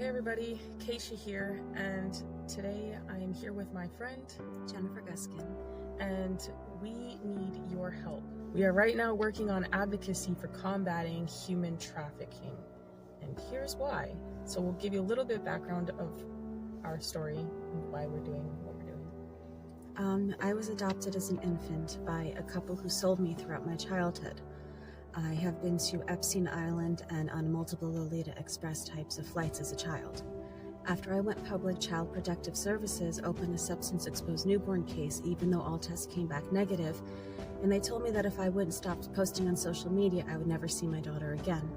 Hey everybody, Keisha here, and today I am here with my friend Jennifer Guskin. and we need your help. We are right now working on advocacy for combating human trafficking, and here's why. So we'll give you a little bit of background of our story and why we're doing what we're doing. I was adopted as an infant by a couple who sold me throughout my childhood. I have been to Epstein Island and on multiple Lolita Express types of flights as a child. After I went public, Child Protective Services opened a substance-exposed newborn case, even though all tests came back negative, and they told me that if I wouldn't stop posting on social media, I would never see my daughter again.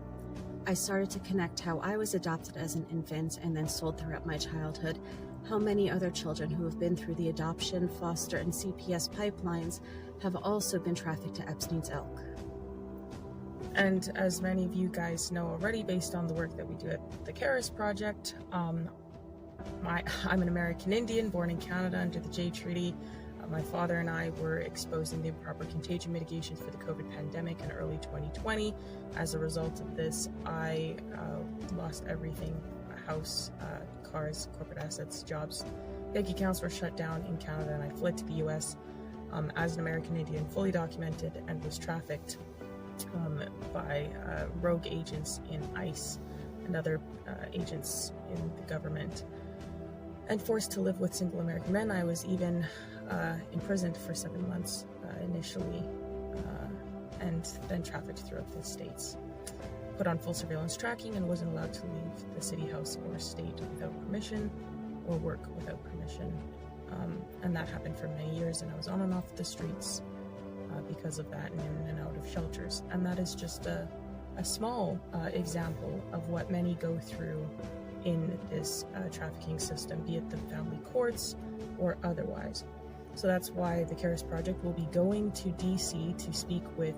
I started to connect how I was adopted as an infant and then sold throughout my childhood, how many other children who have been through the adoption, foster, and CPS pipelines have also been trafficked to Epstein's Elk. And as many of you guys know already, based on the work that we do at the CARES Project, I'm an American Indian born in Canada under the Jay Treaty. My father and I were exposed in the improper contagion mitigation for the COVID pandemic in early 2020. As a result of this, I lost everything: a house, cars, corporate assets, jobs. Bank accounts were shut down in Canada, and I fled to the US as an American Indian, fully documented, and was trafficked by rogue agents in ICE and other agents in the government, and forced to live with single American men. I was even imprisoned for 7 months initially, and then trafficked throughout the states. Put on full surveillance tracking and wasn't allowed to leave the city, house, or state without permission, or work without permission. And that happened for many years, and I was on and off the streets because of that, and in and out of shelters. And that is just a small example of what many go through in this trafficking system, be it the family courts or otherwise. So that's why the CARES Project will be going to DC to speak with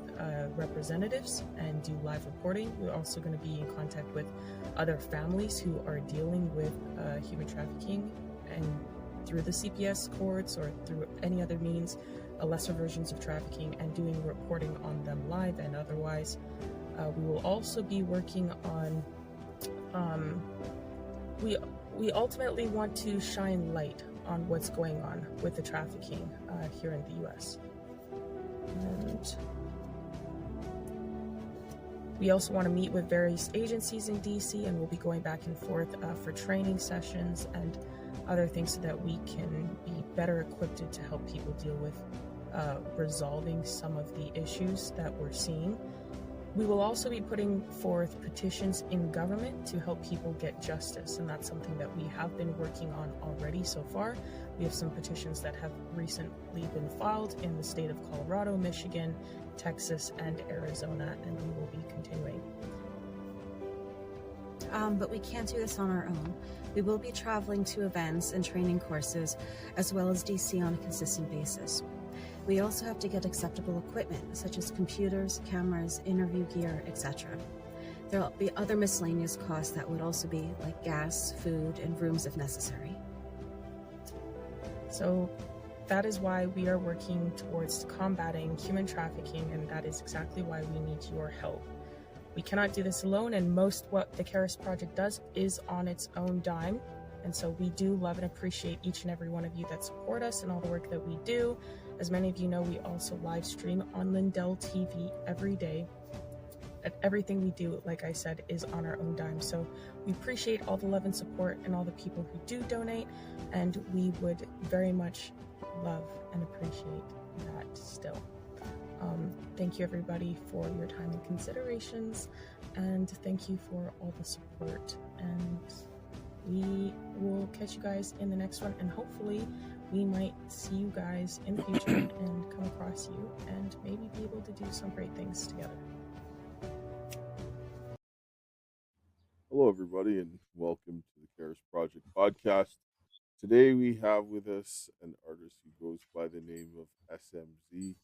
representatives and do live reporting. We're also going to be in contact with other families who are dealing with human trafficking, and through the CPS courts or through any other means, lesser versions of trafficking, and doing reporting on them live and otherwise. We will also be working on, we ultimately want to shine light on what's going on with the trafficking here in the US. And we also want to meet with various agencies in DC, and we'll be going back and forth for training sessions and other things so that we can be better equipped to help people deal with resolving some of the issues that we're seeing. We will also be putting forth petitions in government to help people get justice, and that's something that we have been working on already so far. We have some petitions that have recently been filed in the state of Colorado, Michigan, Texas, and Arizona, and we will be continuing. But we can't do this on our own. We will be traveling to events and training courses, as well as DC on a consistent basis. We also have to get acceptable equipment, such as computers, cameras, interview gear, etc. There will be other miscellaneous costs that would also be like gas, food, and rooms if necessary. So that is why we are working towards combating human trafficking, and that is exactly why we need your help. We cannot do this alone, and most what the CARES Project does is on its own dime. And so we do love and appreciate each and every one of you that support us and all the work that we do. As many of you know, we also live stream on Lindell TV every day. And everything we do, like I said, is on our own dime. So we appreciate all the love and support and all the people who do donate, and we would very much love and appreciate that still. Thank you everybody for your time and considerations, and thank you for all the support, and we will catch you guys in the next one, and hopefully we might see you guys in the future and come across you and maybe be able to do some great things together. Hello, everybody, and welcome to the CARES Project podcast. Today we have with us an artist who goes by the name of SMZ.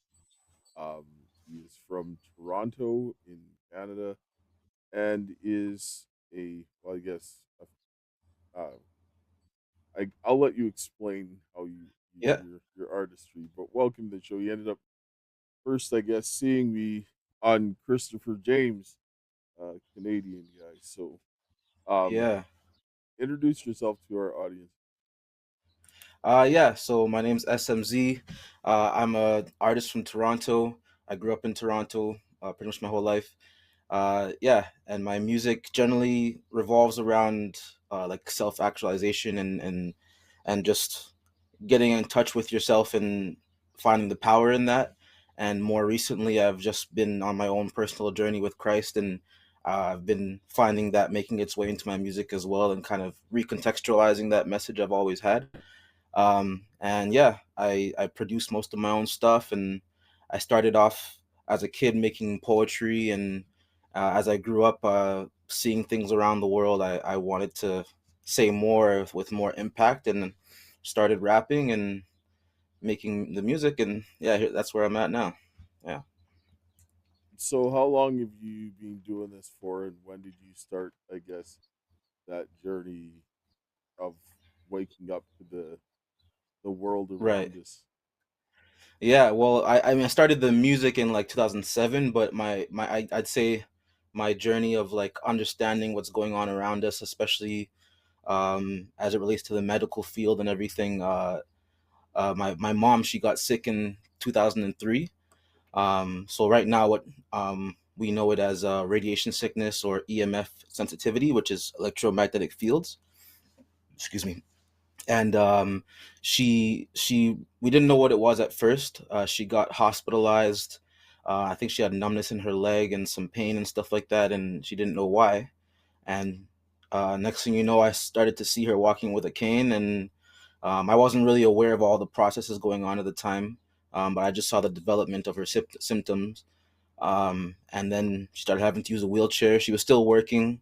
He is from Toronto in Canada and is well, I guess, I'll let you explain how you Yeah. your artistry. But welcome to the show. You ended up first, I guess, seeing me on Christopher James, Canadian guy. So, um, Yeah. Introduce yourself to our audience. Yeah, so my name's SMZ. I'm a artist from Toronto. I grew up in Toronto pretty much my whole life. Yeah, and my music generally revolves around like self-actualization and just getting in touch with yourself and finding the power in that. And more recently, I've just been on my own personal journey with Christ, and I've been finding that making its way into my music as well, and kind of recontextualizing that message I've always had. And yeah, I produce most of my own stuff, and I started off as a kid making poetry, and as I grew up seeing things around the world, I wanted to say more with more impact, and started rapping and making the music, and yeah, that's where I'm at now. Yeah. So, how long have you been doing this for, and when did you start? I guess that journey of waking up to the world Right. around us. Yeah, well, I mean, I started the music in like 2007, but I'd say my journey of like understanding what's going on around us, especially as it relates to the medical field and everything. My mom, she got sick in 2003. So right now, what we know it as radiation sickness or EMF sensitivity, which is electromagnetic fields. Excuse me. And she we didn't know what it was at first. She got hospitalized. I think she had numbness in her leg and some pain and stuff like that, and she didn't know why. And next thing you know, I started to see her walking with a cane, and I wasn't really aware of all the processes going on at the time, but I just saw the development of her symptoms. And then she started having to use a wheelchair. She was still working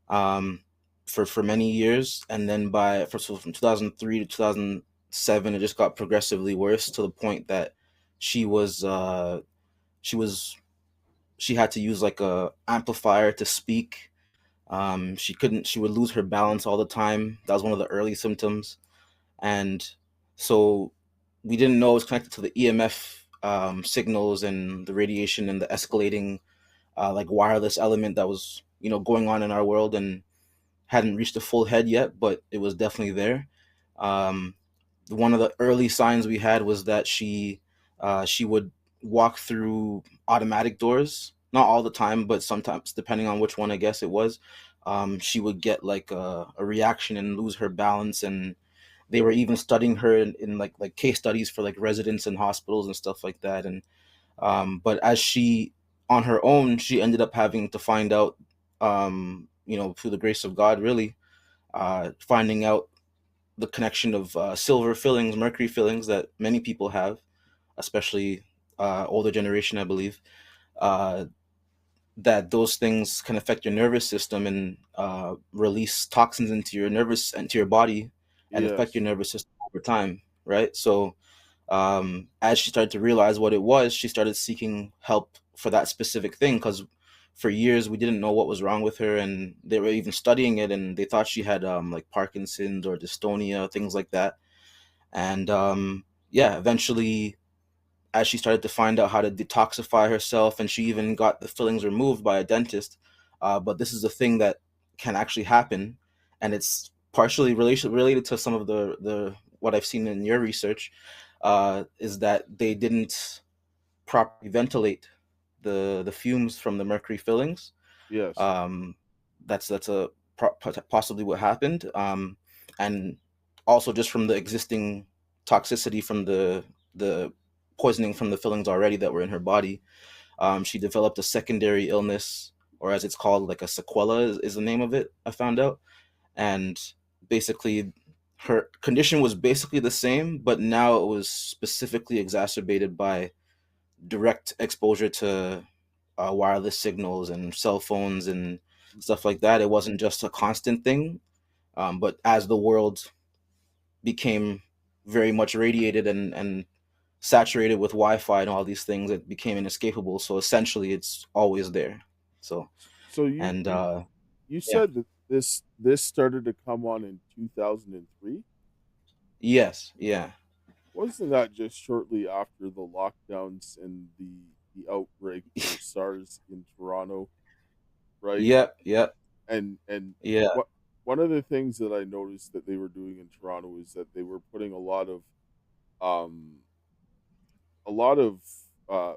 um, for many years, and then so from 2003 to 2007, it just got progressively worse to the point that she was she was she had to use like a amplifier to speak. She would lose her balance all the time. That was one of the early symptoms. And so we didn't know it was connected to the EMF signals and the radiation and the escalating like wireless element that was going on in our world, and hadn't reached a full head yet, but it was definitely there. Um, One of the early signs we had was that she would walk through automatic doors, not all the time, but sometimes, depending on which one I guess it was. She would get like a reaction and lose her balance, and they were even studying her in like case studies for like residents in hospitals and stuff like that. And but as she on her own, she ended up having to find out, through the grace of God, really, finding out the connection of silver fillings, mercury fillings that many people have, especially older generation, I believe, uh, that those things can affect your nervous system and release toxins into your body and affect your Yes. nervous system over time, right? So as she started to realize what it was, she started seeking help for that specific thing, because for years we didn't know what was wrong with her, and they were even studying it, and they thought she had like Parkinson's or dystonia, things like that. And yeah, eventually, as she started to find out how to detoxify herself, and she even got the fillings removed by a dentist. But this is a thing that can actually happen, and it's partially related to some of the what I've seen in your research, is that they didn't properly ventilate the fumes from the mercury fillings. Yes. um, that's a possibly what happened, and also just from the existing toxicity from the poisoning from the fillings already that were in her body. She developed a secondary illness, or as it's called, like a sequela is the name of it, I found out. And basically her condition was basically the same, but now it was specifically exacerbated by direct exposure to wireless signals and cell phones and stuff like that. It wasn't just a constant thing, but as the world became very much radiated and saturated with Wi-Fi and all these things, it became inescapable. So essentially, it's always there. So So and you yeah, said that this started to come on in 2003. yes, yeah, Wasn't that just shortly after the lockdowns and the outbreak for SARS in Toronto, right? yep, yep, And yeah. what? one of the things that I noticed that they were doing in Toronto is that they were putting um a lot of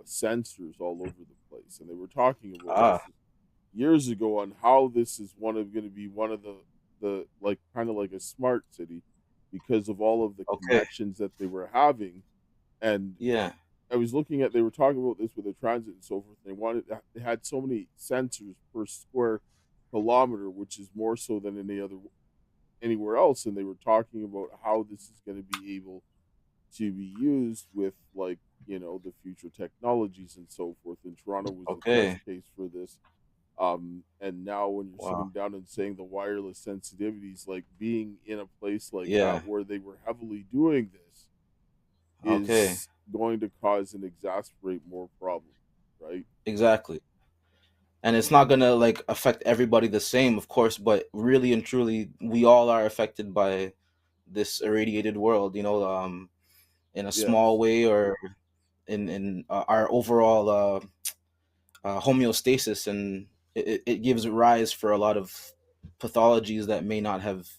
sensors all over the place, and they were talking about Ah, this years ago on how this is going to be one of the like kind of like a smart city because of all of the okay. connections that they were having. And Yeah. I was looking at they were talking about this with the transit and so forth. They had so many sensors per square kilometer, which is more so than anywhere else. And they were talking about how this is going to be able to be used with, like, the future technologies and so forth. And Toronto was a test Okay. case for this. And now when you're Wow. sitting down and saying the wireless sensitivities, like being in a place like Yeah. that where they were heavily doing this, Okay. is going to cause and exacerbate more problems, right? Exactly. And it's not gonna like affect everybody the same, of course, but really and truly, we all are affected by this irradiated world. In a small Yes. way or in our overall homeostasis, and it gives rise for a lot of pathologies that may not have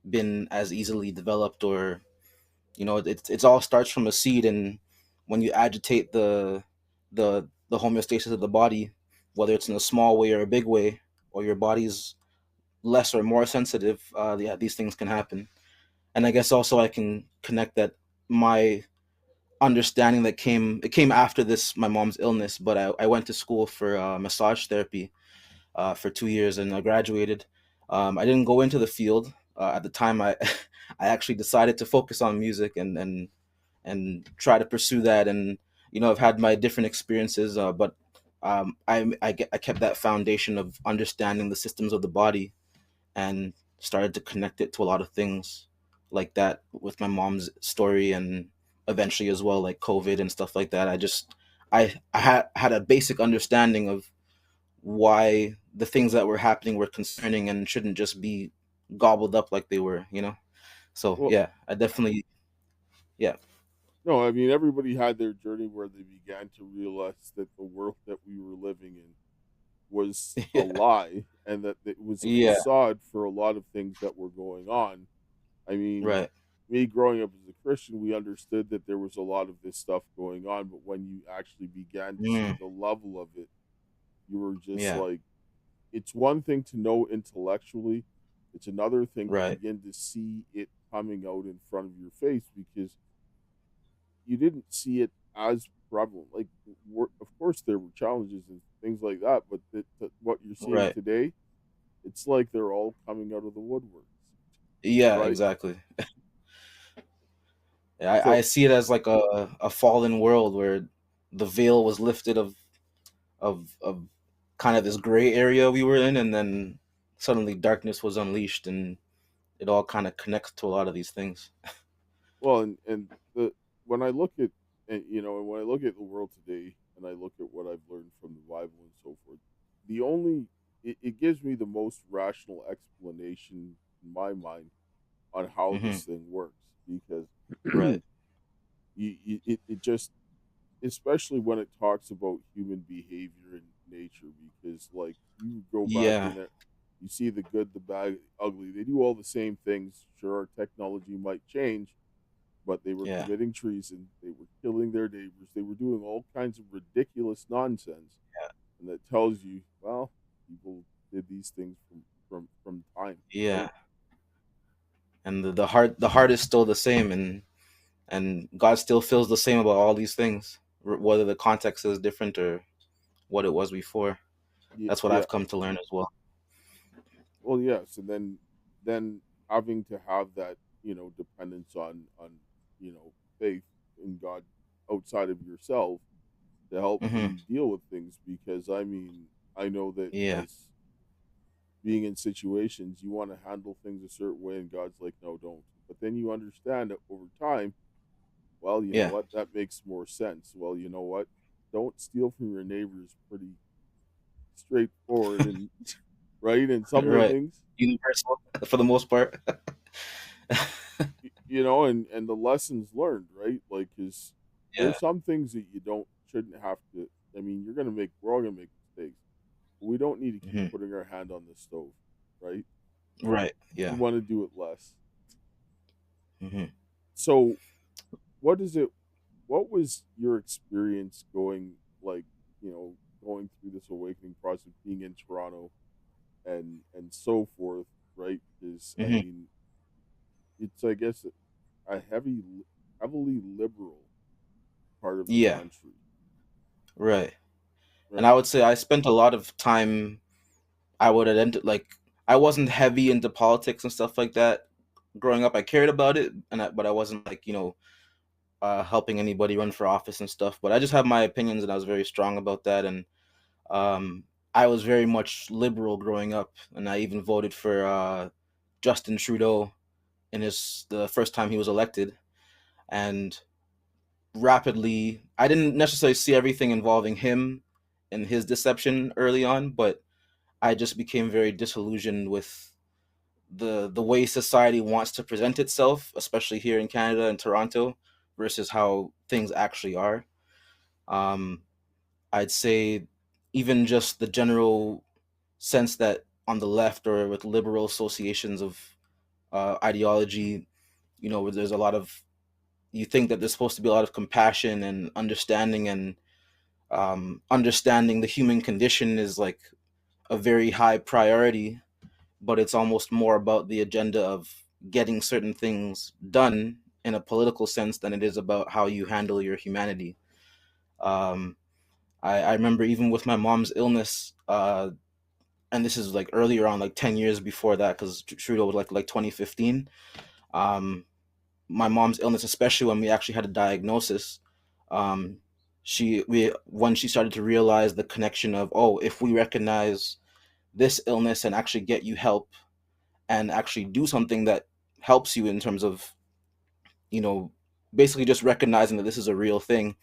been as easily developed, or it's all starts from a seed. And when you agitate the homeostasis of the body, whether it's in a small way or a big way, or your body's less or more sensitive, yeah, these things can happen. And I guess also I can connect that my understanding that came after this my mom's illness, but I went to school for massage therapy for 2 years, and I graduated. I didn't go into the field at the time. I I actually decided to focus on music and try to pursue that. And I've had my different experiences, but I kept that foundation of understanding the systems of the body, and started to connect it to a lot of things like that with my mom's story, and eventually as well, like COVID and stuff like that. I had a basic understanding of why the things that were happening were concerning and shouldn't just be gobbled up like they were. So Well, yeah, I definitely, yeah. no, I mean, everybody had their journey where they began to realize that the world that we were living in was a Yeah, lie, and that it was a yeah, facade for a lot of things that were going on. I mean, right. me growing up as a Christian, we understood that there was a lot of this stuff going on, but when you actually began to see Mm, the level of it, you were just yeah, like, it's one thing to know intellectually, it's another thing to right. begin to see it coming out in front of your face, because you didn't see it as prevalent. Like, of course, there were challenges and things like that, but what you're seeing Right. today, it's like they're all coming out of the woodworks, Yeah, right? exactly. Yeah, I So, see it as like a fallen world where the veil was lifted of kind of this gray area we were in, and then suddenly darkness was unleashed, and it all kind of connects to a lot of these things. well, and the when I look at and when I look at the world today, and I look at what I've learned from the Bible and so forth, the only it gives me the most rational explanation in my mind on how Hmm. this thing works, because Right. it just, especially when it talks about human behavior and nature, because like you go back Yeah. in there, you see the good, the bad, the ugly, they do all the same things. Sure, our technology might change, but they were Yeah. committing treason, they were killing their neighbors, they were doing all kinds of ridiculous nonsense. And that tells you, well, people did these things from time, Yeah. right? And the heart is still the same, and God still feels the same about all these things, whether the context is different or what it was before. That's what Yeah. I've come to learn as well. Well, yes, and then having to have that, dependence on faith in God outside of yourself to help Hmm. you deal with things, because I mean, I know that Yeah. as being in situations, you want to handle things a certain way, and God's like, no, don't. But then you understand that over time, well, you know Yeah. what, that makes more sense. Well, you know what, don't steal from your neighbors, pretty straightforward, and right, and some of the Right. things, Universal for the most part. and the lessons learned, right? Like, because Yeah. there's some things that you don't shouldn't have to. I mean, we're all gonna make mistakes, but we don't need to keep Hmm. putting our hand on the stove, right? Right. You Yeah. want to do it less. Hmm. So, what is it? What was your experience going like? You know, going through this awakening process, being in Toronto, and so forth, right? Is I Hmm. mean, it's I guess a heavily liberal part of the Yeah. country, Right. And right? I would say I spent a lot of time. I would like I wasn't heavy into politics and stuff like that growing up. I cared about it, but I wasn't like helping anybody run for office and stuff. But I just have my opinions, and I was very strong about that. And um, I was very much liberal growing up, and I even voted for Justin Trudeau in his the first time he was elected. And rapidly, I didn't necessarily see everything involving him and his deception early on, but I just became very disillusioned with the way society wants to present itself, especially here in Canada and Toronto, versus how things actually are. Um, I'd say even just the general sense that on the left or with liberal associations of ideology, where there's a lot of you think that there's supposed to be a lot of compassion and understanding, and understanding the human condition is like a very high priority, but it's almost more about the agenda of getting certain things done in a political sense than it is about how you handle your humanity. Um, I remember even with my mom's illness, and this is like earlier on, like 10 years before that, because Trudeau was like 2015. Um, my mom's illness, especially when we actually had a diagnosis, um, when she started to realize the connection of, oh, if we recognize this illness and actually get you help and actually do something that helps you in terms of you know basically just recognizing that this is a real thing,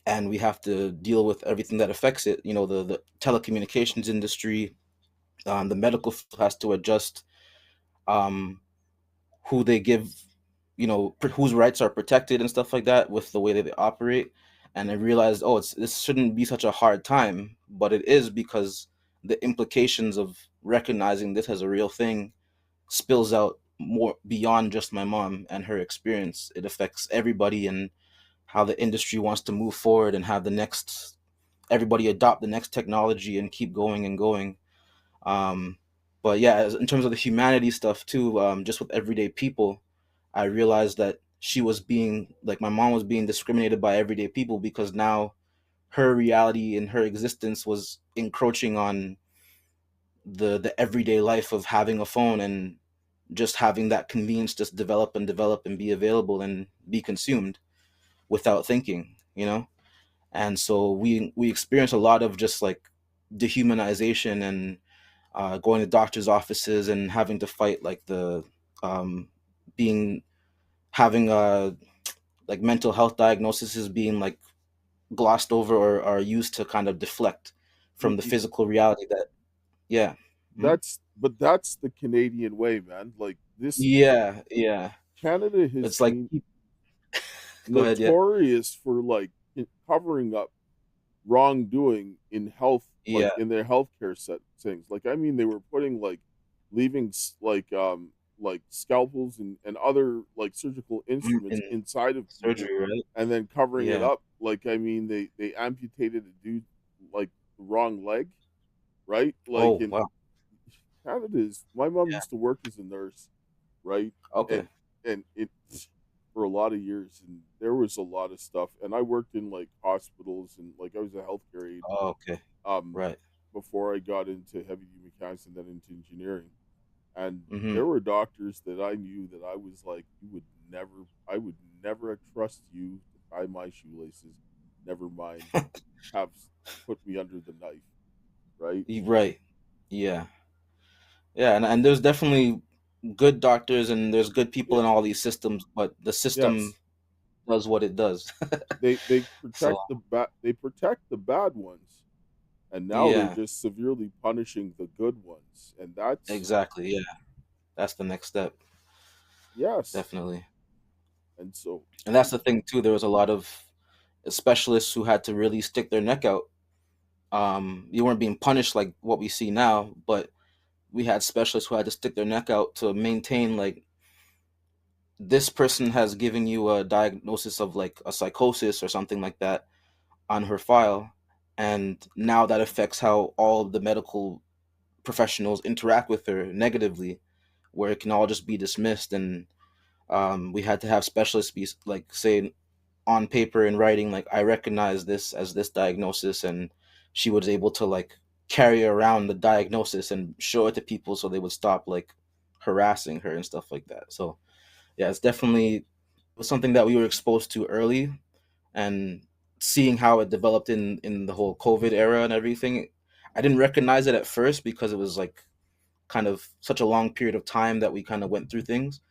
and we have to deal with everything that affects it. The telecommunications industry, the medical field has to adjust, um, who they give, whose rights are protected and stuff like that with the way that they operate. And I realized, oh, this shouldn't be such a hard time, but it is, because the implications of recognizing this as a real thing spills out more beyond just my mom and her experience. It affects everybody, and how the industry wants to move forward and have the next everybody adopt the next technology and keep going and going. Um, but yeah, in terms of the humanity stuff too, just with everyday people, I realized that she was being like my mom was being discriminated by everyday people, because now her reality and her existence was encroaching on the everyday life of having a phone, and just having that convenience just develop and be available and be consumed without thinking. And so we experience a lot of just like dehumanization, and going to doctors offices and having to fight like the um being having like mental health diagnoses being like glossed over, or are used to kind of deflect from the Y- physical reality that, yeah. Hmm? that's the Canadian way, man. Like this, Yeah, yeah. Canada has It's like, been go ahead. Yeah. notorious for like covering up wrongdoing in health, like Yeah. in their healthcare settings. Like I mean, they were putting like leaving like scalpels and other like surgical instruments In inside of people, surgery, right? and then covering it Yeah. up. Like I mean, they amputated a dude like the wrong leg, right? Like Oh, in wow. Canada is. My mom Yeah. used to work as a nurse, right? Okay. And it for a lot of years, and there was a lot of stuff. And I worked in like hospitals, and like I was a healthcare aide Oh, okay. um Right. before I got into heavy duty mechanics and then into engineering. And Mm-hmm. there were doctors that I knew that I was like, I would never trust you to tie my shoelaces. Never mind, have put me under the knife, right? Right. Yeah. Yeah, and there's definitely good doctors and there's good people Yeah, in all these systems, but the system yes. does what it does. They So, protect they protect the bad ones, and now they're yeah, just severely punishing the good ones, and that's exactly. Yeah, that's the next step, yes. definitely. And so And that's the thing too. There was a lot of specialists who had to really stick their neck out. You weren't being punished like what we see now, but we had specialists who had to stick their neck out to maintain like this person has given you a diagnosis of like a psychosis or something like that on her file, and now that affects how all of the medical professionals interact with her negatively, where it can all just be dismissed. And we had to have specialists be like say on paper and writing like, I recognize this as this diagnosis, and she was able to like carry around the diagnosis and show it to people so they would stop like harassing her and stuff like that. So yeah, it's definitely, it was something that we were exposed to early, and seeing how it developed in the whole COVID era and everything. I didn't recognize it at first because it was like kind of such a long period of time that we kind of went through things.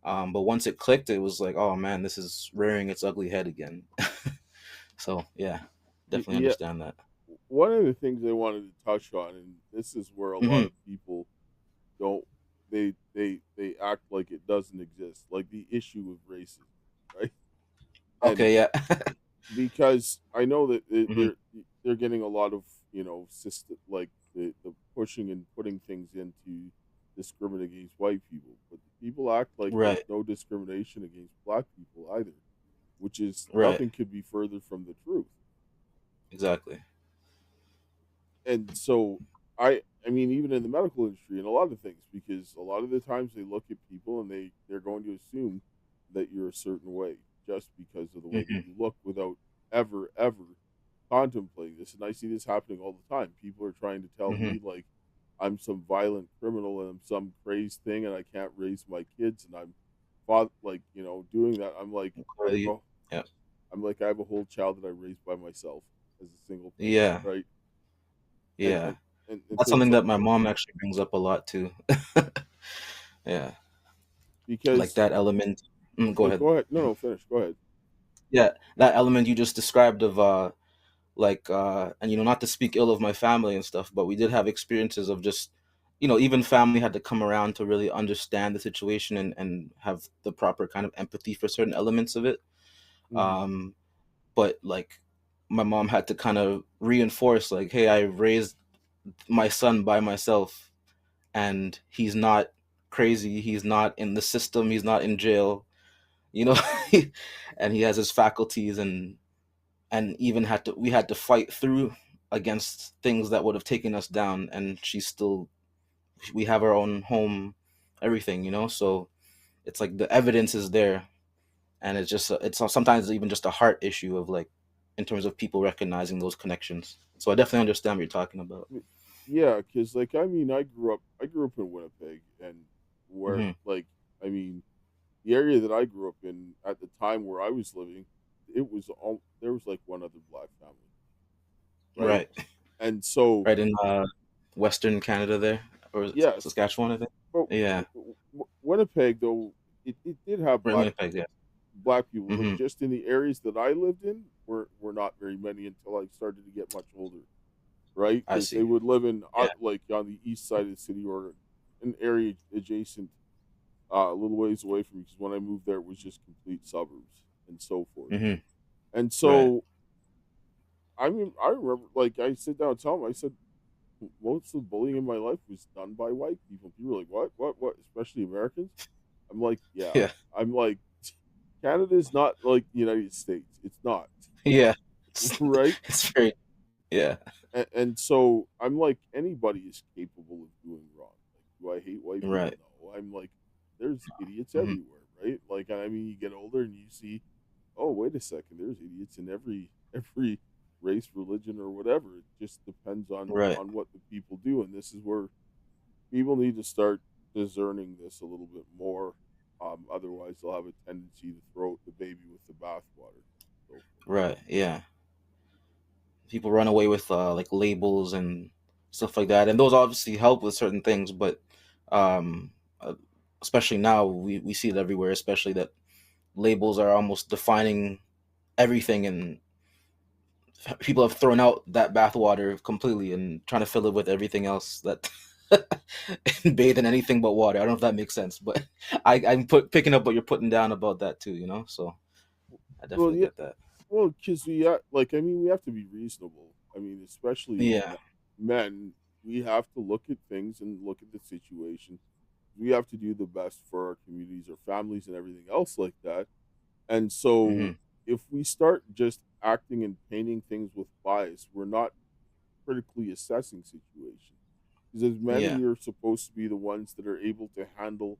But once it clicked, it was like, oh man, this is rearing its ugly head again. So yeah, definitely Yeah, understand that. one of the things I wanted to touch on, and this is where a lot Hmm. of people don't, they act like it doesn't exist, like the issue of racism, right? And Okay, yeah. because I know that Hmm. they're getting a lot of, system, like the pushing and putting things into discriminate against white people, but people act like there's Right, no discrimination against black people either, which is right, nothing could be further from the truth. exactly. And so I mean, even in the medical industry and a lot of things, because a lot of the times they look at people and they're going to assume that you're a certain way just because of the way that Hmm. you look without ever contemplating this. And I see this happening all the time. People are trying to tell Hmm. me like I'm some violent criminal and I'm some crazed thing and I can't raise my kids and I'm like, doing that. I'm like I have a Yeah, I'm like I have a whole child that I raised by myself as a single parent, yeah, right? and yeah. and and That's things something like, that my mom actually brings up a lot too. Yeah, like because that element. Go ahead. go ahead, no, finish, go ahead. Yeah, that element you just described of like and not to speak ill of my family and stuff, but we did have experiences of just even family had to come around to really understand the situation and have the proper kind of empathy for certain elements of it. Hmm. um but like my mom had to kind of reinforce like, hey, I raised my son by myself, and he's not crazy, he's not in the system, he's not in jail, you know. And he has his faculties, and even we had to fight through against things that would have taken us down, and we have our own home, everything, so it's like the evidence is there. And it's sometimes even just a heart issue of like, in terms of people recognizing those connections. So I definitely understand what you're talking about. Yeah, because like I mean, I grew up in Winnipeg, and where Hmm. like I mean, the area that I grew up in at the time where I was living, it was all there was like one other black family, right? Right. And so Right in Western Canada there, or yes, Saskatchewan, I think. but Yeah. Winnipeg though, it did have Right in Winnipeg, yeah. black people, but Hmm. just in the areas that I lived in were not very many until I started to get much older, right? I Because they see. would live in Yeah. like on the east side of the city or an area adjacent, a little ways away from me. Because when I moved there, it was just complete suburbs and so forth. Hmm. And Right. so I mean, I remember like I sit down and tell them, I said most of the bullying in my life was done by white people. People were like, what? Especially Americans. I'm like, yeah. Yeah. I'm like, Canada is not like the United States. It's not, Yeah. It's, right? it's very, yeah. And so I'm like, anybody is capable of doing wrong. Like, do I hate white people? Right. No. I'm like, there's idiots Hmm. everywhere, right? Like, I mean, you get older and you see, oh, wait a second, there's idiots in every race, religion, or whatever. It just depends Right. on what the people do, and this is where people need to start discerning this a little bit more. Otherwise, they'll have a tendency to throw the baby with the bathwater. So Right. Yeah. People run away with like labels and stuff like that, and those obviously help with certain things, but um uh, especially now we see it everywhere, especially that labels are almost defining everything, and people have thrown out that bathwater completely and trying to fill it with everything else that and bathe in anything but water. I don't know if that makes sense, but I'm picking up what you're putting down about that too, so I well, definitely yeah, get that. well, because like I mean, we have to be reasonable. I mean, especially Yeah. men. we have to look at things and look at the situation. We have to do the best for our communities, our families, and everything else like that. And so, Mhm. if we start just acting and painting things with bias, we're not critically assessing situations. Because as Yeah. many are supposed to be the ones that are able to handle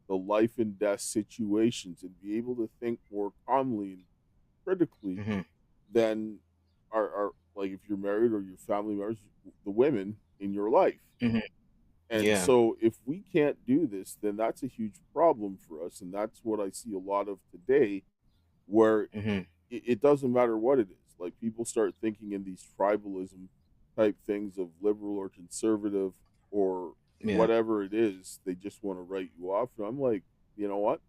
the life and death situations and be able to think more calmly and critically Mhm. than are like if you're married or your family members, the women in your life. Mhm. And Yeah. so if we can't do this, then that's a huge problem for us. And that's what I see a lot of today, where Mhm. it doesn't matter what it is. Like people start thinking in these tribalism type things of liberal or conservative or Yeah. whatever it is. They just want to write you off. And I'm like, you know what?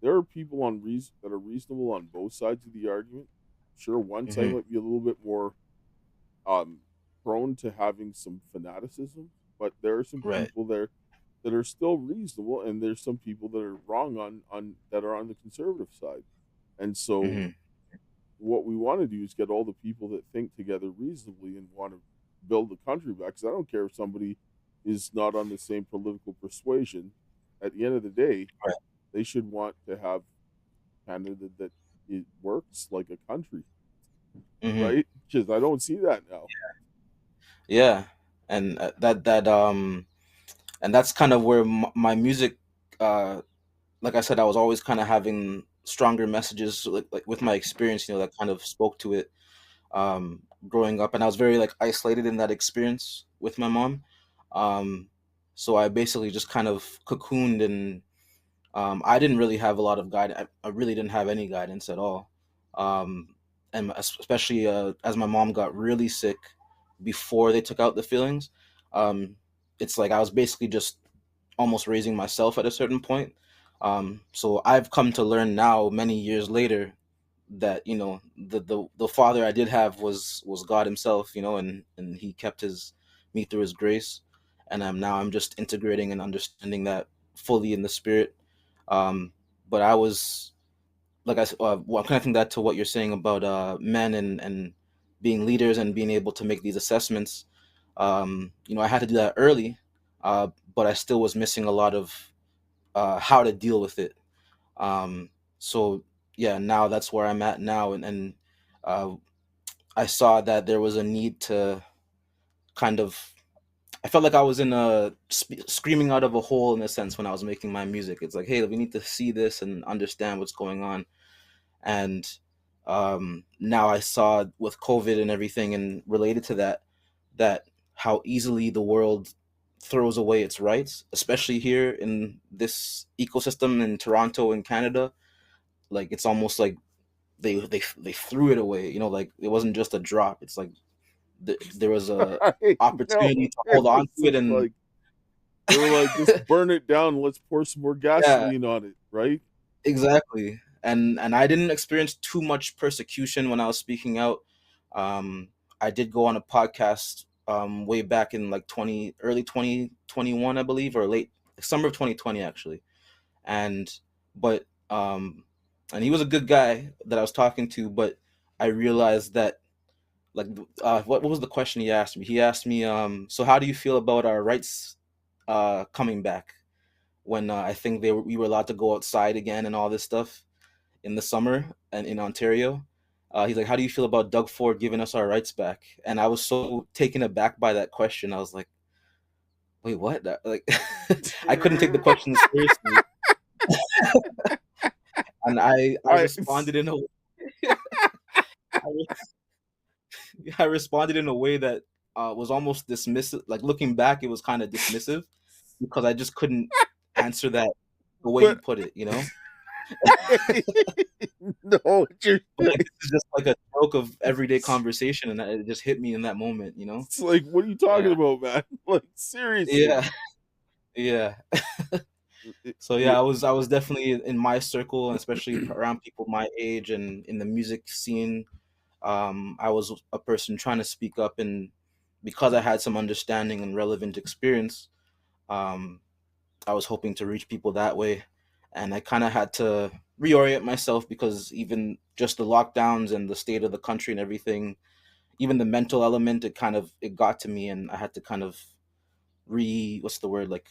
There are people on reason that are reasonable on both sides of the argument. Sure, one side Mhm. might be a little bit more um, prone to having some fanaticism, but there are some Right. people there that are still reasonable, and there's some people that are wrong on that are on the conservative side. And so Mhm. what we want to do is get all the people that think together reasonably and want to build the country back. Because I don't care if somebody is not on the same political persuasion. At the end of the day, Right. they should want to have Canada that it works like a country, Mhm. right? Because I don't see that now. Yeah. And and that's kind of where my music, uh like I said, I was always kind of having stronger messages, like with my experience, that kind of spoke to it, growing up, and I was very like isolated in that experience with my mom. So I basically just kind of cocooned, and I didn't really have a lot of guidance. I really didn't have any guidance at all. um, and especially as my mom got really sick before they took out the feelings, um, it's like I was basically just almost raising myself at a certain point. So I've come to learn now, many years later, that the father I did have was God Himself, and He kept his me through His grace, and I'm just integrating and understanding that fully in the Spirit. But I was like well, connecting that to what you're saying about men and being leaders and being able to make these assessments. I had to do that early, but I still was missing a lot of how to deal with it. Um, so yeah, now that's where I'm at now, and uh, I saw that there was a need to kind of. I felt like I was in a screaming out of a hole in a sense when I was making my music. It's like, hey, we need to see this and understand what's going on. And now I saw with COVID and everything, and related to that, that how easily the world throws away its rights, especially here in this ecosystem in Toronto and Canada. Like it's almost like they threw it away. Like it wasn't just a drop. It's like there was a I know. opportunity to It hold on was to it, just and like they were like, just burn it down. Let's pour some more yeah, gasoline on it, right? exactly. And I didn't experience too much persecution when I was speaking out. Um, I did go on a podcast way back in like early 2021, I believe, or late summer of 2020 actually. And but and he was a good guy that I was talking to, but I realized that like what was the question he asked me? He asked me, so how do you feel about our rights coming back when I think we were allowed to go outside again and all this stuff in the summer and in Ontario. He's like, how do you feel about Doug Ford giving us our rights back? And I was so taken aback by that question. I was like, wait, what? Like, I couldn't take the question seriously, and I I responded in a I, I responded in a way that was almost dismissive. Like looking back, it was kind of dismissive because I just couldn't answer that the way he but put it. no, But like this is just like a joke of everyday conversation, and it just hit me in that moment. it's like, what are you talking Yeah, about, man? Like seriously. yeah, yeah. So yeah, Yeah, I was definitely in my circle, and especially around people my age and in the music scene. I was a person trying to speak up, and because I had some understanding and relevant experience, um, I was hoping to reach people that way. And I kind of had to reorient myself because even just the lockdowns and the state of the country and everything, even the mental element, it got to me, and I had to kind of what's the word, like,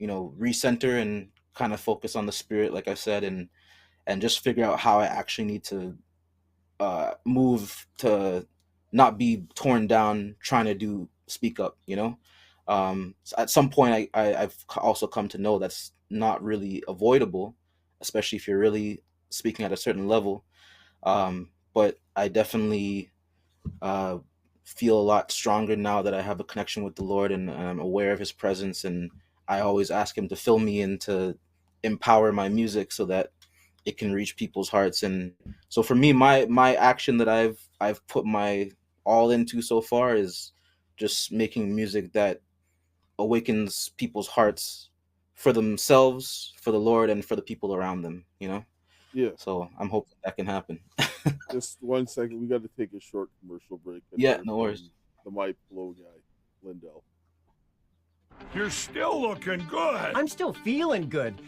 recenter and kind of focus on the spirit, like I said, and just figure out how I actually need to move to not be torn down trying to do speak up, so at some point I've also come to know that's not really avoidable, especially if you're really speaking at a certain level. But I definitely uh, feel a lot stronger now that I have a connection with the Lord, and I'm aware of His presence. And I always ask Him to fill me and to empower my music so that it can reach people's hearts. And so for me, my action that I've put my all into so far is just making music that awakens people's hearts for themselves, for the Lord, and for the people around them. Yeah. So I'm hoping that can happen. Just 1 second. We got to take a short commercial break and Yeah, hear no from worries. the My Pillow guy, Lindell. You're still looking good. I'm still feeling good.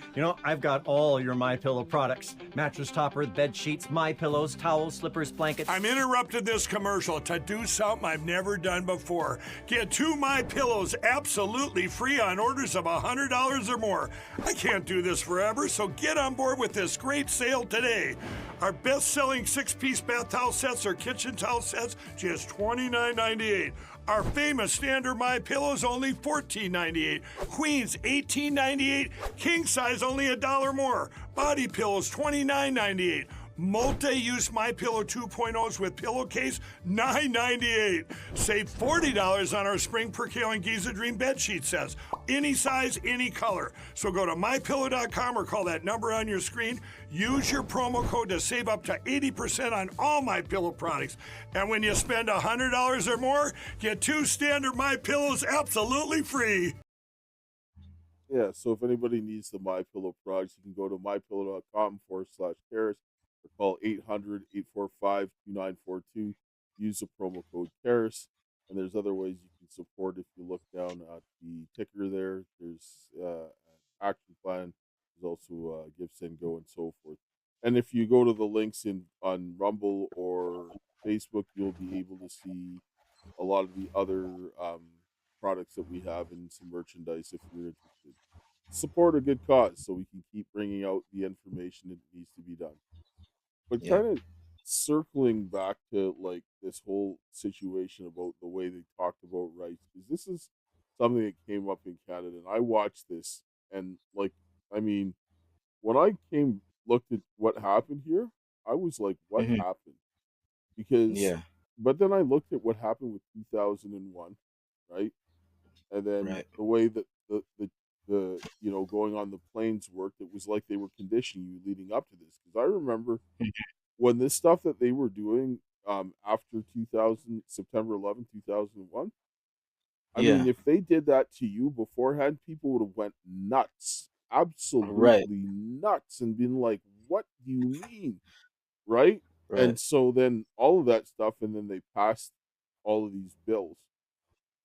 I've got all your My Pillow products: mattress topper, bed sheets, My Pillows, towels, slippers, blankets. I'm interrupting this commercial to do something I've never done before. Get 2 My Pillows absolutely free on orders of $100 or more. I can't do this forever, so get on board with this great sale today. Our best-selling 6-piece bath towel sets or kitchen towel sets, just $29.98. Our famous standard My Pillows only $14.98. Queens $18.98. King size only $1 more. Body pillows $29.98. Multi-use My Pillow 2.0s with pillowcase $9.98. Save $40 on our Spring Percale and Giza Dream bed sheet sets. Any size, any color. So go to mypillow.com or call that number on your screen. Use your promo code to save up to 80% on all My Pillow products. And when you spend $100 or more, get 2 standard My Pillows absolutely free. Yeah, so if anybody needs the My Pillow products, you can go to mypillow.com/Karis or call 800-845-2942. Use the promo code Karis. And there's other ways you can support. If you look down at the ticker there, there's an action plan. There's also Give, Send, Go, and so forth. And if you go to the links on Rumble or Facebook, you'll be able to see a lot of the other products that we have and some merchandise if you're interested. Support a good cause so we can keep bringing out the information that needs to be done. But Yeah. kind of circling back to like this whole situation about the way they talked about rights, because this is something that came up in Canada, and I watched this, and like, I mean, when I looked at what happened here, I was like, what Hmm. happened? Because, Yeah. but then I looked at what happened with 2001, right? And then Right. the way that the going on the planes worked, it was like they were conditioning you leading up to this. Because I remember when this stuff that they were doing after 2000 September 11th, 2001. I mean, Yeah. if they did that to you beforehand, people would have went nuts, Right. absolutely nuts, and been like, "What do you mean?" Right? Right. And so then all of that stuff, and then they passed all of these bills,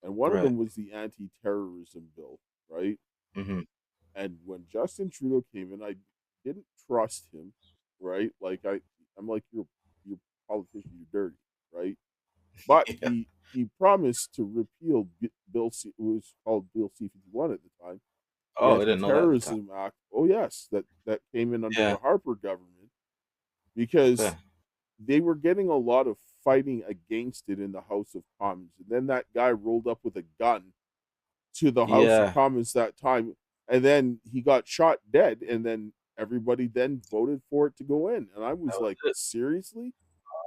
and one of Right. them was the anti-terrorism bill, right? Hmm. And when Justin Trudeau came in, I didn't trust him, right? Like I'm like, you're a politician, you're dirty, right? But Yeah. he promised to repeal Bill C. It was called Bill C-51 at the time, the Oh, I didn't know that at the time. Anti-Terrorism Act. Oh yes, that came in under Yeah. the Harper government because Okay. they were getting a lot of fighting against it in the House of Commons, and then that guy rolled up with a gun to the House of Yeah. Commons that time, and then he got shot dead, and then everybody then voted for it to go in, and I That was was like, it. seriously?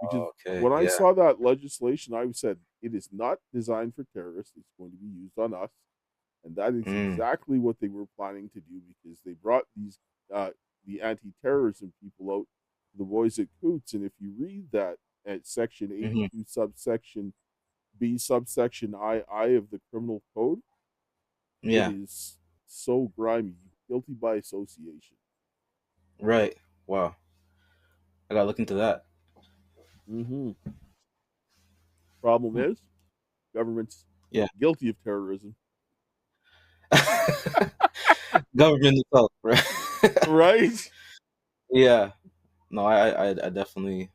Because Okay. when I Yeah. saw that legislation, I said it is not designed for terrorists; it's going to be used on us, and that is Mm. exactly what they were planning to do because they brought these the anti-terrorism people out, the boys at Coots, and if you read that at section Hmm. 82 subsection B subsection I of the criminal code, it Yeah. is so grimy, guilty by association. Right. Wow. I gotta look into that. Mm-hmm. Problem Hmm. is, government's Yeah. guilty of terrorism, Government itself, right? right? Yeah. No, I definitely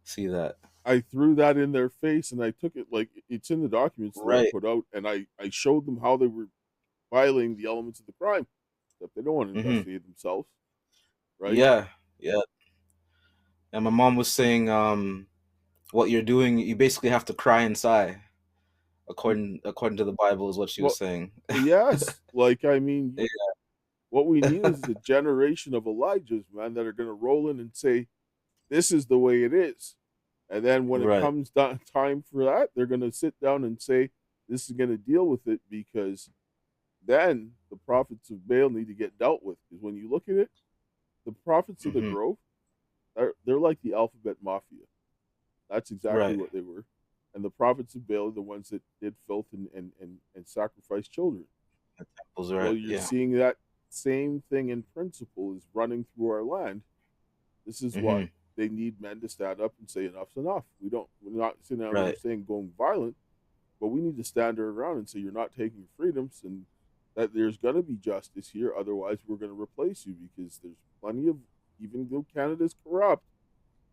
see that. I threw that in their face, and I took it like it's in the documents that I Right. put out, and I showed them how they were violating the elements of the crime, except they don't want to Hmm. investigate themselves, right? Yeah, yeah. And my mom was saying, what you're doing, you basically have to cry and sigh, Y- according to the Bible, is what she was Well, saying. yes, like I mean, Yeah, what we need is a generation of Elijahs, man, that are going to roll in and say, "This is the way it is." And then when it right, comes down time for that, they're going to sit down and say, "This is going to deal with it," because then the prophets of Baal need to get dealt with. Because when you look at it, the prophets of the hmm, Grove, they're like the alphabet mafia. That's exactly right. what they were. And the prophets of Baal are the ones that did filth and sacrificed children. Was Well, right. you're Yeah. seeing that same thing in principle is running through our land. This is why Hmm. they need men to stand up and say enough's enough. We're not sitting down here Right. saying going violent, but we need to stand our ground and say you're not taking freedoms and that there's going to be justice here. Otherwise, we're going to replace you because there's plenty of, even though Canada's corrupt,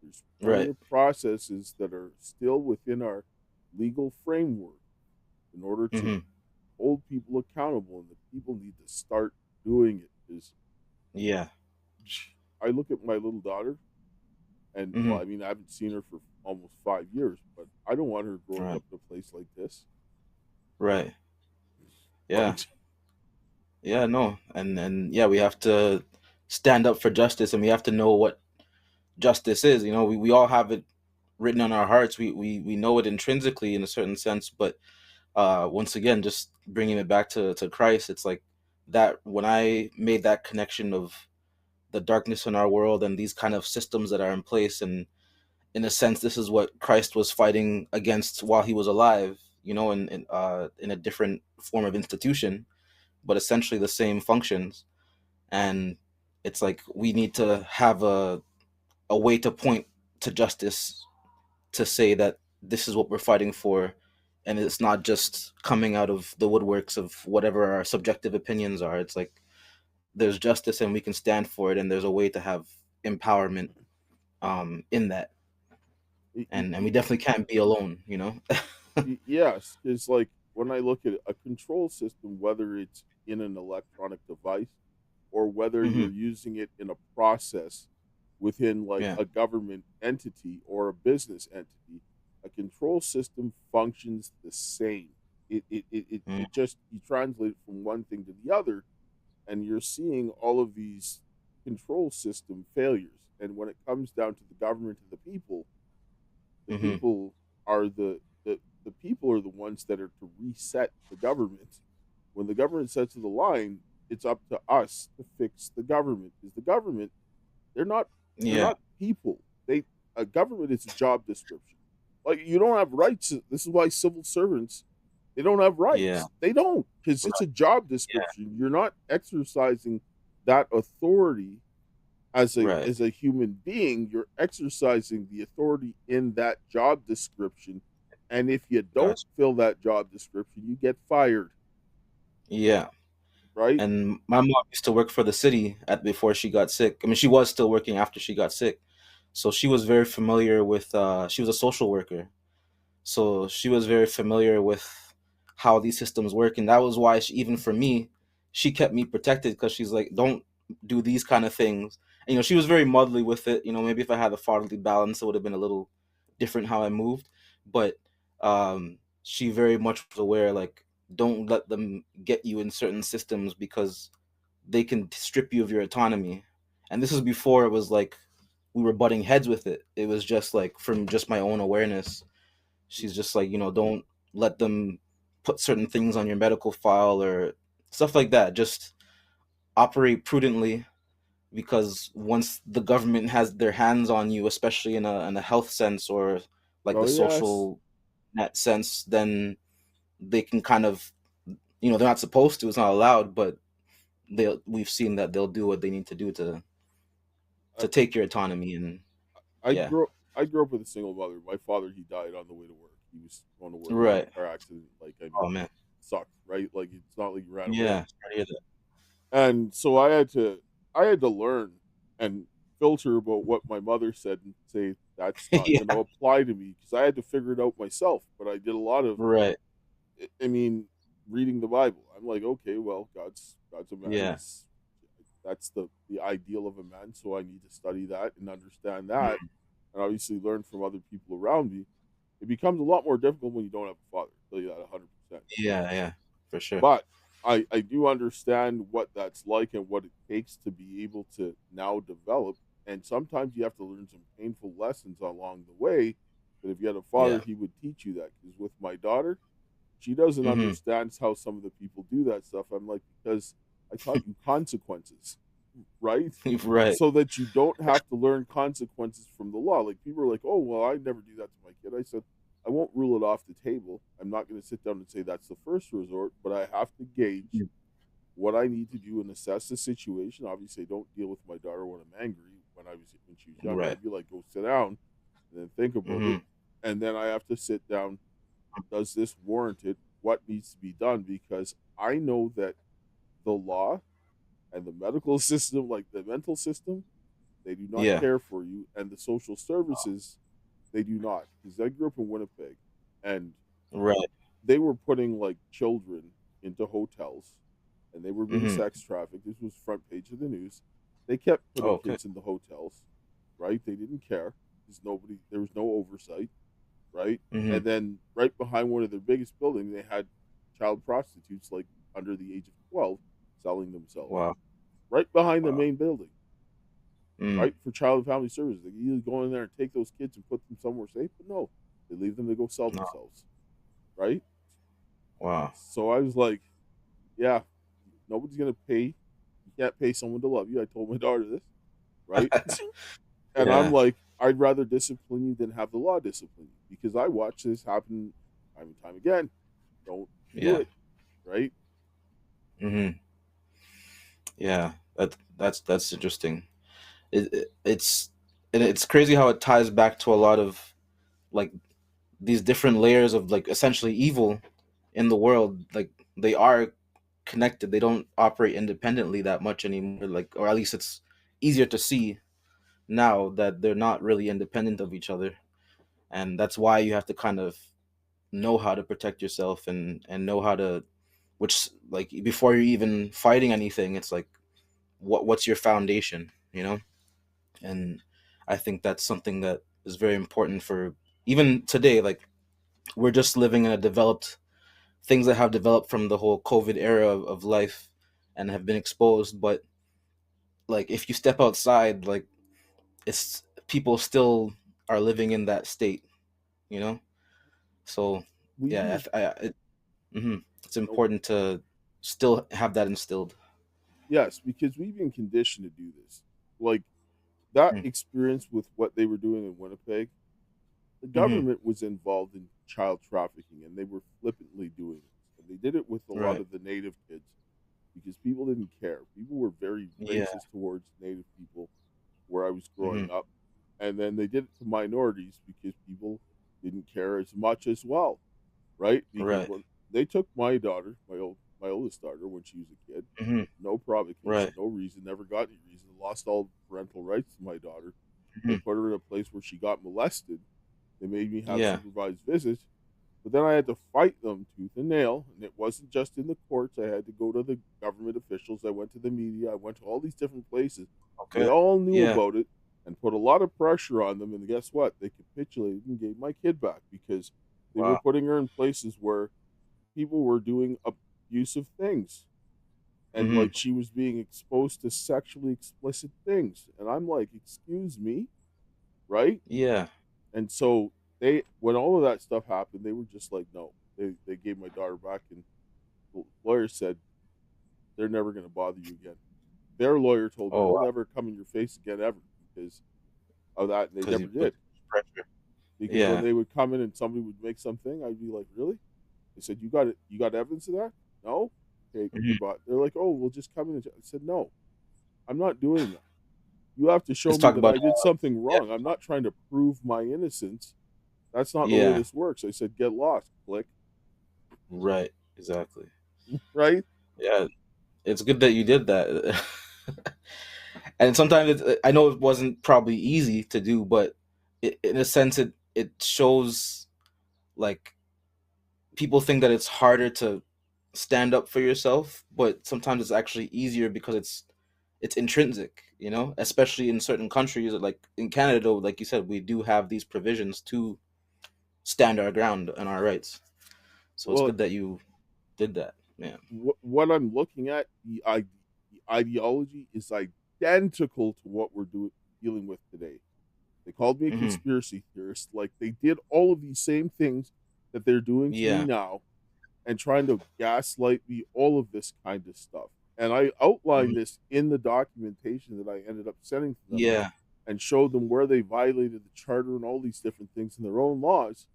there's plenty Right. of processes that are still within our legal framework in order to Hmm. hold people accountable, and the people need to start doing it. Because Yeah. I look at my little daughter, and well, Hmm. I mean, I haven't seen her for almost 5 years, but I don't want her growing Right. up in a place like this. Right. Yeah. Right? Yeah. No. And yeah, we have to stand up for justice, and we have to know what justice is. We all have it written on our hearts. We know it intrinsically in a certain sense, but once again, just bringing it back to Christ, it's like that when I made that connection of the darkness in our world and these kind of systems that are in place, and in a sense this is what Christ was fighting against while he was alive, in a different form of institution, but essentially the same functions. And it's like we need to have a way to point to justice, to say that this is what we're fighting for, and it's not just coming out of the woodworks of whatever our subjective opinions are. It's like there's justice and we can stand for it, and there's a way to have empowerment in that, and we definitely can't be alone. Yes, it's like when I look at a control system, whether it's in an electronic device or whether Hmm. you're using it in a process within like Yeah. a government entity or a business entity, a control system functions the same. Mm. It just you translate it from one thing to the other, and you're seeing all of these control system failures. And when it comes down to the government and the people, the Hmm. people are the people are the ones that are to reset the government. When the government sets the line, it's up to us to fix the government. Because the government, they're not they're Yeah. not people. They A government is a job description. Like you don't have rights. This is why civil servants they don't have Yeah. rights. They don't because it's a job Yeah. description. You're not exercising that authority Right. as a human being. You're exercising the authority in that job description, and if you don't Gotcha. fill that job description you get fired, Yeah. right? And my mom used to work for the city before she got sick. I mean, she was still working after she got sick, so she was very familiar with. She was a social worker, so she was very familiar with how these systems work, and that was why even for me, she kept me protected, because she's like, don't do these kind of things. And, she was very motherly with it. Maybe if I had a fatherly balance, it would have been a little different how I moved. But she very much was aware, like, don't let them get you in certain systems, because they can strip you of your autonomy. And this is before it was like we were butting heads with it. It was just like from just my own awareness. She's just like, don't let them put certain things on your medical file or stuff like that. Just operate prudently, because once the government has their hands on you, especially in a health sense or like Oh the yes. social net sense, then they can kind of, they're not supposed to, it's not allowed, but we've seen that they'll do what they need to do to I, take your autonomy. And I yeah. grew I grew up with a single mother. My father, he died on the way to work. He was going to work, got in Right. a car accident. Like I Oh mean, man. sucked, right? Like it's not like he ran away. Yeah. Sorry to hear that. And so I had to learn and filter about what my mother said and say that's not going Yeah. to apply to me because I had to figure it out myself. But I did a lot of Right. I mean, reading the Bible. I'm like, okay, well, God's a man. Yeah. That's the ideal of a man. So I need to study that and understand that, Mhm. and obviously learn from other people around me. It becomes a lot more difficult when you don't have a father. I'll tell you that 100%. Yeah, yeah, for sure. But I do understand what that's like and what it takes to be able to now develop. And sometimes you have to learn some painful lessons along the way. But if you had a father, Yeah. he would teach you that. Because with my daughter, she doesn't Hmm. understand how some of the people do that stuff. I'm like, because I taught you consequences, right? Right. So that you don't have to learn consequences from the law. Like people are like, oh, well, I never do that to my kid. I said, I won't rule it off the table. I'm not going to sit down and say that's the first resort, but I have to gauge what I need to do and assess the situation. Obviously, I don't deal with my daughter when I'm angry. When she was younger, Right. I'd be like, go sit down and then think about Hmm. it. And then I have to sit down. Does this warrant it? What needs to be done? Because I know that the law and the medical system, like the mental system, they do not Yeah. care for you, and the social services, they do not. Because I grew up in Winnipeg, and Right. they were putting like children into hotels, and they were being Hmm. sex trafficked. This was front page of the news. They kept putting Okay. kids in the hotels, right? They didn't care because there was no oversight, right? Hmm. And then right behind one of their biggest buildings, they had child prostitutes like under the age of 12 selling themselves Wow. right behind the Wow. main building, Mm. right? For child and family services. They either go in there and take those kids and put them somewhere safe, but no, they leave them to go sell No. themselves, right? Wow. So I was like, yeah, nobody's gonna pay. You can't pay someone to love you. I told my daughter this, right? And I'm Yeah. like, I'd rather discipline you than have the law discipline you because I watch this happen time and time again. Don't do Yeah. it, right? Hmm. Yeah. That's interesting. It's and it's crazy how it ties back to a lot of like these different layers of like essentially evil in the world. Like they are connected. They don't operate independently that much anymore. Like, or at least it's easier to see now that they're not really independent of each other. And that's why you have to kind of know how to protect yourself and know how to, which like before you're even fighting anything, it's like what's your foundation, you know? And I think that's something that is very important for even today. Like we're just living in a developed things that have developed from the whole COVID era of life and have been exposed. But like if you step outside, like it's people still are living in that state, you know. So We yeah, do. it's Nope. important to still have that instilled. Yes, because we've been conditioned to do this. Like that Mm-hmm. experience with what they were doing in Winnipeg, the Mm-hmm. government was involved in child trafficking and they were flippantly doing it. And they did it with a lot Right. of the native kids because people didn't care. People were very Yeah. racist towards native people where I was Mm-hmm. growing up. And then they did it to minorities because people didn't care as much as well, right? Because Right. when they took my daughter, my oldest daughter, when she was a kid, Mm-hmm. no provocation, Right. no reason, never got any reason, lost all parental rights to my daughter. They Mm-hmm. put her in a place where she got molested. They made me have Yeah. supervised visits, but then I had to fight them tooth and nail. And it wasn't just in the courts. I had to go to the government officials. I went to the media. I went to all these different places. They Okay. all knew Yeah. about it and put a lot of pressure on them. And guess what? They capitulated and gave my kid back because they were Wow. putting her in places where people were doing abusive things. And Mm-hmm. like she was being exposed to sexually explicit things. And I'm like, excuse me, right? Yeah. And so when all of that stuff happened, they were just like, no. They gave my daughter back, and the lawyer said they're never going to bother you again. Their lawyer told me Oh they'll wow. never come in your face again ever because of that, and they Because never you put did. pressure. Because when Yeah. they would come in and somebody would make something, I'd be like, really? They said, you got it? You got evidence of that? No. Okay, Mm-hmm. goodbye. They're like, oh, we'll just come in. I said, no, I'm not doing that. You have to show Let's me talk that about I did something yeah. wrong. I'm not trying to prove my innocence. That's not the way Yeah. this works. I said, get lost. Click. Right. Exactly. Right? Yeah. It's good that you did that. And sometimes I know it wasn't probably easy to do, but in a sense, it shows like people think that it's harder to stand up for yourself, but sometimes it's actually easier because it's intrinsic, you know, especially in certain countries like in Canada, though, like you said, we do have these provisions to stand our ground and our rights. So it's Well, good that you did that. Yeah. what I'm looking at, the ideology is identical to what we're dealing with today. They called me a Hmm. conspiracy theorist. Like they did all of these same things that they're doing to me Yeah. now and trying to gaslight me, all of this kind of stuff. And I outlined Hmm. this in the documentation that I ended up sending to them Yeah. and showed them where they violated the charter and all these different things in their own laws.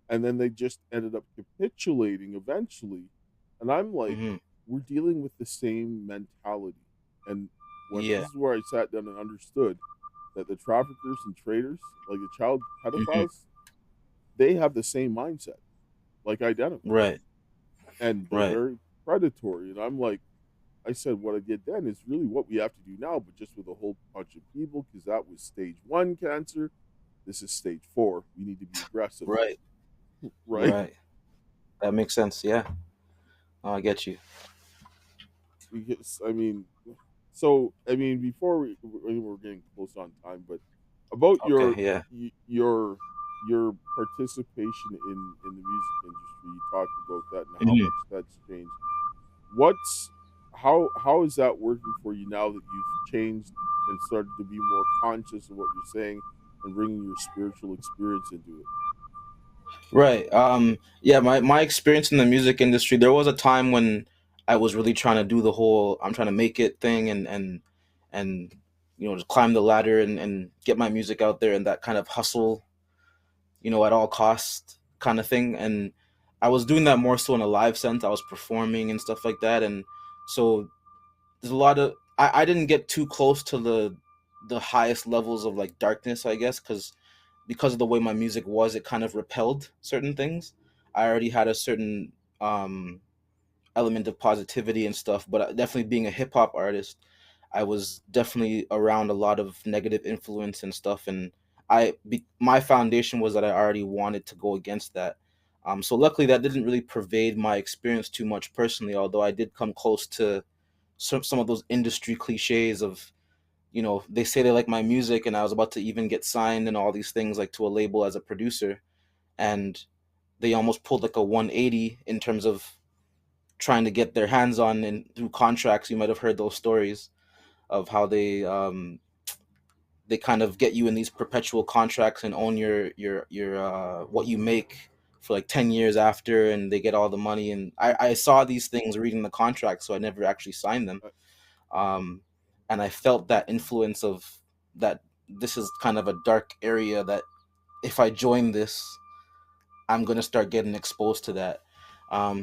And then they just ended up capitulating eventually. And I'm like, Hmm. we're dealing with the same mentality. And when Yeah. this is where I sat down and understood that the traffickers and traders, like the child Hmm. pedophiles, they have the same mindset, like identical, Right. and they're Right. very predatory. And I'm like, I said, what I did then is really what we have to do now, but just with a whole bunch of people, because that was stage one cancer. This is stage four. We need to be aggressive, Right. right? Right. That makes sense. Yeah. Oh, I get you. Because I mean, so I mean, before we're getting close on time, but about Okay. Yeah. your participation in the music industry, you talked about that and how Hmm. much that's changed. What's how is that working for you now that you've changed and started to be more conscious of what you're saying and bringing your spiritual experience into it? Right. Yeah, my experience in the music industry, there was a time when I was really trying to do the whole I'm trying to make it thing and you know, just climb the ladder and get my music out there and that kind of hustle, you know, at all cost kind of thing. And I was doing that more so in a live sense. I was performing and stuff like that. And so there's a lot of I didn't get too close to the highest levels of like darkness, I guess, because of the way my music was, it kind of repelled certain things. I already had a certain um element of positivity and stuff, but definitely being a hip hop artist, I was definitely around a lot of negative influence and stuff. And my foundation was that I already wanted to go against that. So luckily that didn't really pervade my experience too much personally, although I did come close to some of those industry cliches of, you know, they say they like my music and I was about to even get signed and all these things like to a label as a producer, and they almost pulled like a 180 in terms of trying to get their hands on and through contracts. You might have heard those stories of how they kind of get you in these perpetual contracts and own your what you make for like 10 years after, and they get all the money. And I saw these things reading the contract, so I never actually signed them. Uh, um, and I felt that influence of that. This is kind of a dark area that if I join this, I'm gonna start getting exposed to that.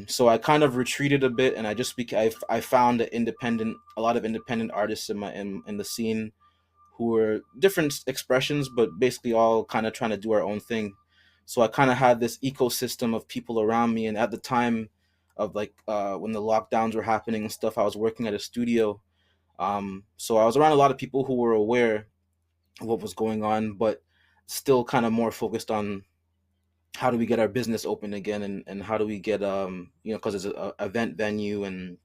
So I kind of retreated a bit, and I just I found a lot of independent artists in in the scene who were different expressions, but basically all kind of trying to do our own thing. So I kind of had this ecosystem of people around me, and at the time of like when the lockdowns were happening and stuff, I was working at a studio. So I was around a lot of people who were aware of what was going on, but still kind of more focused on how do we get our business open again, and how do we get you know, because it's a event venue and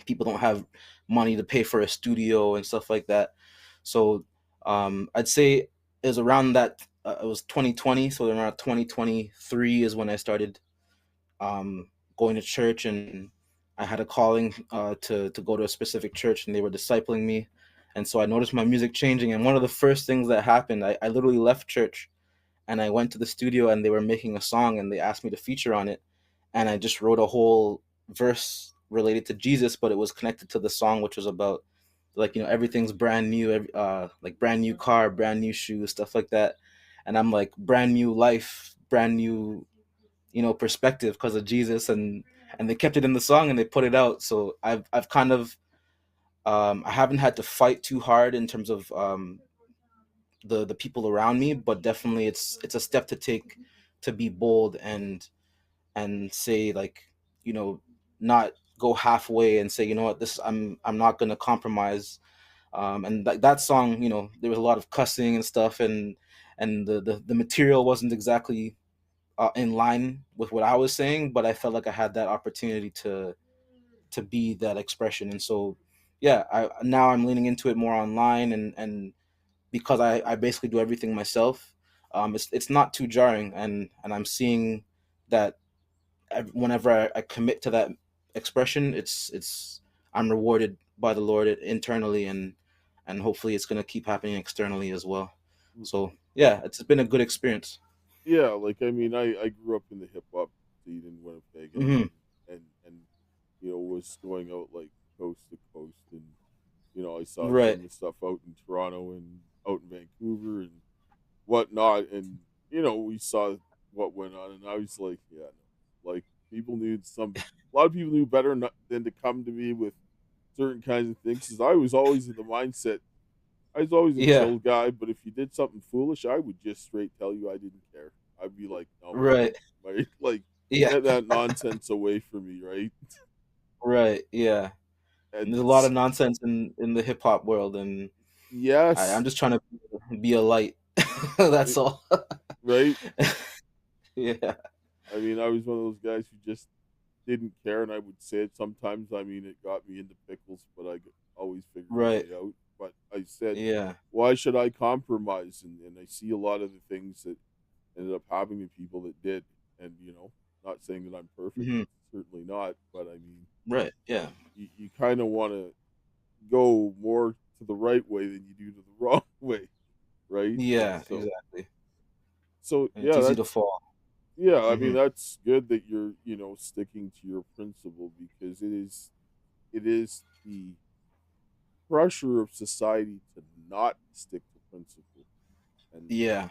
people don't have money to pay for a studio and stuff like that. So I'd say it was around that it was 2020, so around 2023 is when I started going to church, and I had a calling to go to a specific church, and they were discipling me. And so I noticed my music changing, and one of the first things that happened, I literally left church and I went to the studio and they were making a song and they asked me to feature on it. And I just wrote a whole verse related to Jesus, but it was connected to the song, which was about like, you know, everything's brand new, like brand new car, brand new shoes, stuff like that. And I'm like, brand new life, brand new, you know, perspective because of Jesus. And they kept it in the song and they put it out. So I've kind of I haven't had to fight too hard in terms of the people around me, but definitely it's a step to take to be bold and say like, you know, not go halfway and say, you know what, this I'm not gonna compromise. And that song, you know, there was a lot of cussing and stuff, and the material wasn't exactly in line with what I was saying, but I felt like I had that opportunity to be that expression. And so yeah, I'm leaning into it more online, and because I basically do everything myself, it's not too jarring, and I'm seeing that whenever I commit to that expression, it's I'm rewarded by the Lord internally, and hopefully it's gonna keep happening externally as well. So yeah, it's been a good experience. Yeah, like I mean, I grew up in the hip hop scene in Winnipeg. I Hmm. mean, and was going out like coast to coast, and I saw some Right. of the stuff out in Toronto and out in Vancouver and whatnot, and we saw what went on, and I was like, yeah, no, like people knew a lot of people knew better not, than to come to me with certain kinds of things, because I was always in the mindset. I was always a Yeah. chill guy, but if you did something foolish, I would just straight tell you I didn't care. I'd be like, no, man, Right. right? Like, Yeah. get that nonsense away from me, right? Right. Yeah. And And there's a lot of nonsense in the hip hop world, and I'm yes, just trying to be a light. That's it- all. right? Yeah. I mean, I was one of those guys who just didn't care, and I would say it sometimes. I mean, it got me into pickles, but always figured a Right. way out. But I said, Yeah. why should I compromise? And I see a lot of the things that ended up happening to people that did. And, not saying that I'm perfect, Hmm. certainly not. But I mean, Right. Yeah. you kind of want to go more to the right way than you do to the wrong way, right? And Yeah. so, Exactly. And it's yeah, easy to fall. yeah, I mean, Hmm. that's good that you're, sticking to your principle, because it is the pressure of society to not stick to principle. And Yeah.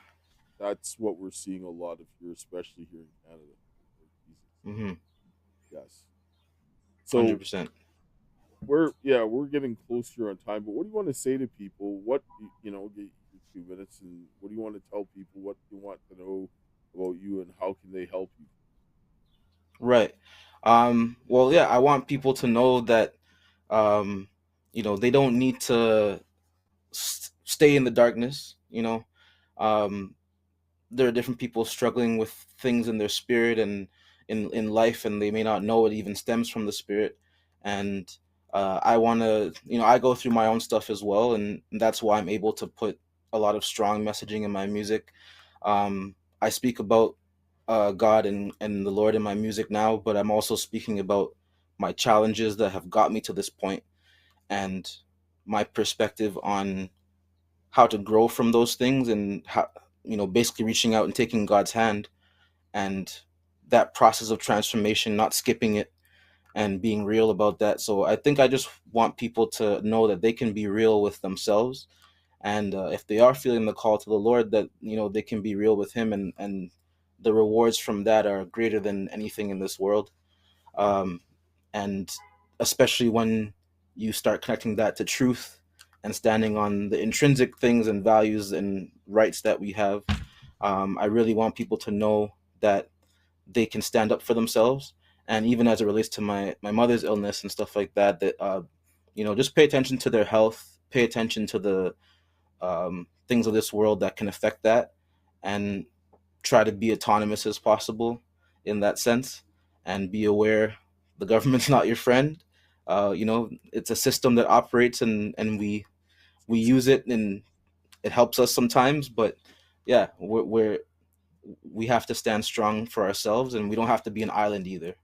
that's what we're seeing a lot of here, especially here in Canada. Like, Jesus. Hmm. Yes. Hundred So percent. we're getting closer on time, but what do you want to say to people? What get your 2 minutes, and what do you want to tell people? What you want to know about you, and how can they help you? Right. Well, yeah, I want people to know that, um, they don't need to stay in the darkness. Um, there are different people struggling with things in their spirit and in life, and they may not know it even stems from the spirit. And I want to, I go through my own stuff as well, and that's why I'm able to put a lot of strong messaging in my music. I speak about God and the Lord in my music now, but I'm also speaking about my challenges that have got me to this point, and my perspective on how to grow from those things, and how, basically reaching out and taking God's hand, and that process of transformation, not skipping it, and being real about that. So I think I just want people to know that they can be real with themselves, and if they are feeling the call to the Lord, that they can be real with Him, and the rewards from that are greater than anything in this world. um, and especially when you start connecting that to truth and standing on the intrinsic things and values and rights that we have. I really want people to know that they can stand up for themselves, and even as it relates to my mother's illness and stuff like that, that just pay attention to their health, pay attention to the things of this world that can affect that, and try to be autonomous as possible in that sense, and be aware the government's not your friend. It's a system that operates, and we use it, and it helps us sometimes, but yeah, we have to stand strong for ourselves, and we don't have to be an island either.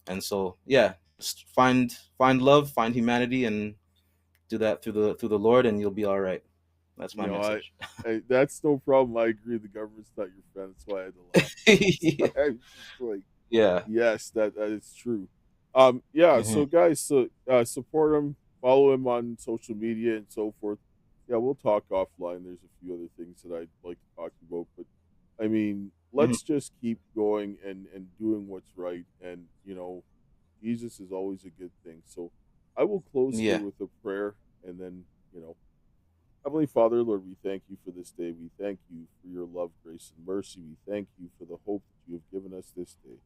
And so yeah, just find love, find humanity, and do that through the Lord, and you'll be all right. That's You my know, message. that's no problem. I agree. The government's not your friend. That's why I had to laugh. I was just like, Yeah. yes, that is true. Yeah. Hmm. So guys, support him, follow him on social media and so forth. Yeah, we'll talk offline. There's a few other things that I'd like to talk about, but I mean, Hmm. let's just keep going and doing what's right. And Jesus is always a good thing. So I will close here Yeah. with a prayer, and then Heavenly Father, Lord, we thank you for this day. We thank you for your love, grace, and mercy. We thank you for the hope that you have given us this day.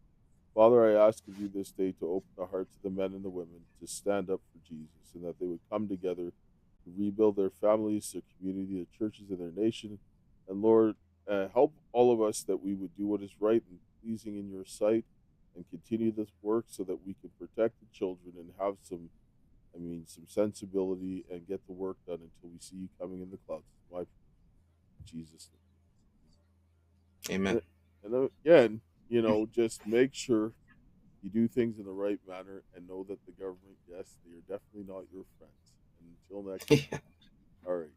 Father, I ask of you this day to open the hearts of the men and the women to stand up for Jesus, and that they would come together to rebuild their families, their community, their churches, and their nation. And Lord, help all of us that we would do what is right and pleasing in your sight. and continue this work so that we can protect the children and have some, some sensibility and get the work done until we see you coming in the clouds. My Jesus. Amen. And again, just make sure you do things in the right manner and know that the government, yes, they are definitely not your friends. And until next time, all right.